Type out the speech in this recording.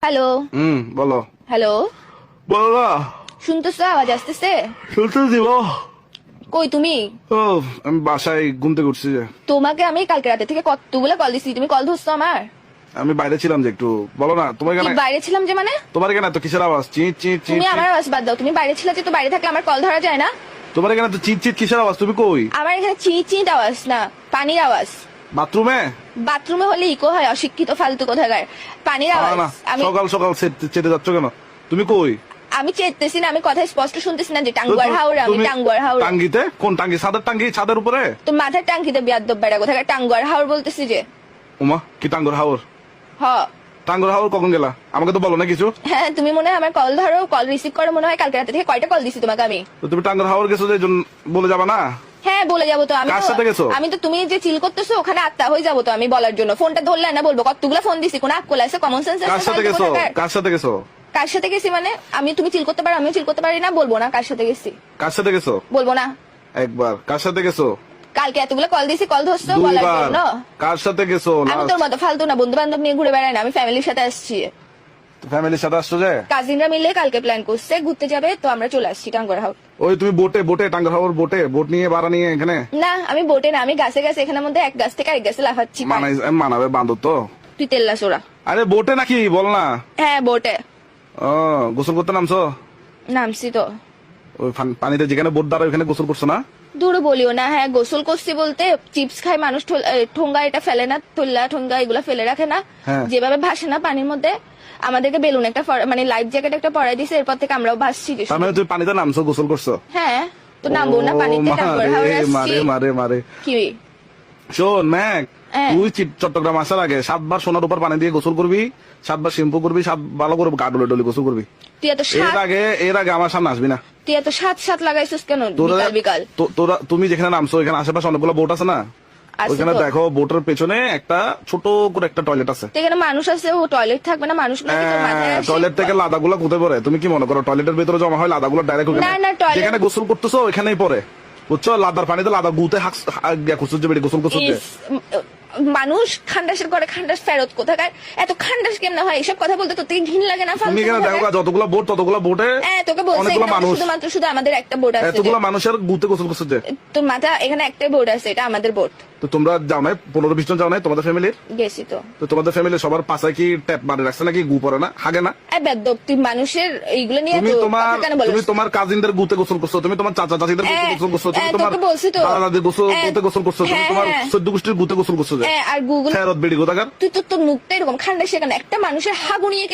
Hello. বলো। Hello, বলো না। শুনতেছো? আওয়াজ আসতেছে? শুনতে দিব। কই তুমি? ও, আমি বাসায় ঘুমতে করছি যে। তোমাকে আমি কালকে রাতে থেকে কতগুলো কল দিছি, তুমি কল ধরছো আমার? আমি বাইরে ছিলাম যে একটু। বলো না, তোমার কি কেন বাইরে ছিলাম যে মানে? তোমার কেন এত কিসের আওয়াজ? চিট চিট চিট তুমি আমার আওয়াজ বাদ দাও, তুমি বাইরে ছিলে যে, তো বাইরে থাকলে আমার কল ধরা যায় না? তোমার কেন এত চিট চিট কিসের আওয়াজ? তুমি কই? আমার এখানে চিট আওয়াজ না, পানির আওয়াজ। বাথরুমে? বাথরুমে হলে ইকো হয়, অশিক্ষিত ফালতু কোথাকার। পানির আওয়াজ। না, আমি সকাল সকাল চেতে যাচ্ছ কেন? তুমি কই? আমি চেতেছি না, আমি কথা স্পষ্ট শুনতেছি না যে টাঙ্গুয়ার হাওড়া, আমি টাঙ্গুয়ার হাওড়া। টাঙ্গিতে? কোন টাঙ্গি? ছাদের টাঙ্গি? ছাদের উপরে? তো মাথার টাঙ্কিতে বিয়াদ্দব বেড়া কোথাকার টাঙ্গুয়ার হাওড় বলতেছি যে। উমা, কি টাঙ্গর হাওর? হ। টাঙ্গর হাওর কখন গেলা? আমাকে তো বলো না কিছু। হ্যাঁ, তুমি মনে হয় আমার কল ধরো, কল রিসিভ করো মনে হয়। কালকে রাতে থেকে কয়টা কল দিছি তোমাকে আমি? তো তুমি টাঙ্গর হাওর গেছো যে বলে যাবা না? হ্যাঁ, বলে যাবো তো। কার সাথে গেছো? আমি তো তুমি যে চিল করতেছো ওখানে আত্মা হয়ে যাবো তো আমি বলার জন্য। ফোনটা ধরলে না বলবো কতগুলো ফোন দিছি, কোন আকল আছে? কমন সেন্স আছে? কার সাথে গেছো? কার সাথে গেছো? কার সাথে গেছি মানে? আমি তুমি চিল করতে পারো, আমিও চিল করতে পারি না? বলবো না কার সাথে গেছি? কার সাথে গেছো? বলবো না। একবার। কার সাথে গেছো? কালকে এতগুলো কল দিছি, কল ধরছো বলার দুইবার। জন্য। কার সাথে গেছো? আমি তোর মতো ফালতু না, বন্ধু বান্ধব নিয়ে ঘুরে বেড়াই না, আমি ফ্যামিলির সাথে আসছি। ফ্যামিলির সাথে আসছো যে? কাজিনরা মিলে কালকে প্ল্যান করছে ঘুরতে যাবে, তো আমরা চলে আসছি টাঙ্গুয়ার হাওড়। ওই তুমি বোটে টাঙ্গর হাওর বোট নিয়ে ভাড়া নিয়ে এখানে? না, আমি বোটে না, আমি গাছে গাছে এখানের মধ্যে এক গাছ থেকে আরেক গাছে লাফাচ্ছি। মানাবে বান্ধব তো। তুই তেল্লা সোরা। আরে বোটে নাকি বল না? হ্যাঁ, বোটে ও, গোসল করতে নামছো? নামছি তো। ওই পানিতে যেখানে বোট দাঁড়ায় ওখানে গোসল করছো না? দূর বলিও না। হ্যাঁ, গোসল করছি বলতে চিপস খায় মানুষ, ঠোঙ্গা এটা ফেলে না, তোল্লা ঠোঙ্গা এগুলা ফেলে রাখে না, হ্যাঁ। যেভাবে ভাসে না পানির মধ্যে। আমাদেরকে বেলুন একটা মানে লাইফ জ্যাকেট একটা পরাই দিছে, এরপর থেকে আমরাও ভাসছি। তার মানে তুমি পানিতে নামছো, গোসল করছো? হ্যাঁ, তো নামবো না পানিতে? টাঙ্গুয়ার হাওড় আসছি। মারে কি? শোন ম্যাক, হ্যাঁ। তুই চট্টগ্রাম আসার আগে 7 বার সোনার উপর পানি দিয়ে গোসল করবি, 7 বার শ্যাম্পু করবি, 7 ভালো করে গা ডলে গোসল করবি। তুই এত সাত এর আগে আমার সামনে আসবি না। তুই এত সাত লাগাইছিস কেন বিকাল? তুমি যেখানে নামছো এখানে আশেপাশে অনেকগুলো বোট আছে না? আছে ওইখানে তো। দেখো বোটের পেছনে একটা ছোট করে একটা টয়লেট আছে। তো এখানে মানুষ আছে, ও টয়লেট থাকবে না? মানুষ নাকি তোর মাথায় আসে? টয়লেট থেকে লাদাগুলো কোথায় পড়ে? তুমি কি মনে করো টয়লেটের ভিতরে জমা হয় লাদাগুলো ডাইরেক্ট না, না, toilet- যেখানে গোসল করতেছো ওইখানেই পড়ে, বুঝছো? লাদার পানিতে লাদা গুতে গোসল করছো যে। ইস, মানুষ খান্ডাসের করে খান্ডাস ফেরত কোথাকার? এত খান্ডাস কেমন হয়? এসব কথা বলতে তোর থেকে ঘিন লাগে না? তুমি ফালতু এখানে দেখো কোথাকার। যতগুলো বোট ততগুলো বোটে হ্যাঁ, তোকে বলছি অনেকগুলো এখানে মানুষ, শুধুমাত্র শুধু আমাদের একটা বোট আছে। এতগুলো মানুষের গুতে গোসল করছে যে। তোর মাথা এখানে একটাই বোট আছে, এটা আমাদের বোট। তো তোমরা যাও নাই? 15-20 জন যাও নাই তোমাদের ফ্যামিলির? গেছি তো। তো তোমাদের ফ্যামিলির সবার পাশায় কি ট্যাপ মারে রাখছে নাকি? গু পড়ে না, হাগে না? বেদ্যপ, তুই মানুষের এইগুলো নিয়ে তুমি তো তোমার কথা কেন বলিস? তুমি তোমার কাজিনদের গুতে গোসল করছো, তুমি তোমার চাচা চাচিদের গুতে গোসল করছো, তুমি তোমার তোকে বলছি তো। দাদা দাদির গুতে গোসল করছো, তুমি হ্যাঁ, তোমার হ্যাঁ। 14 গোষ্ঠীর গুতে গোসল করছো যে। আর গুগল ফেরত বেড়ি কোথাকার? তুই তো তোর মুখটা এরকম খান্ডাস, সেখানে একটা মানুষের হাগু নিয়ে কেমন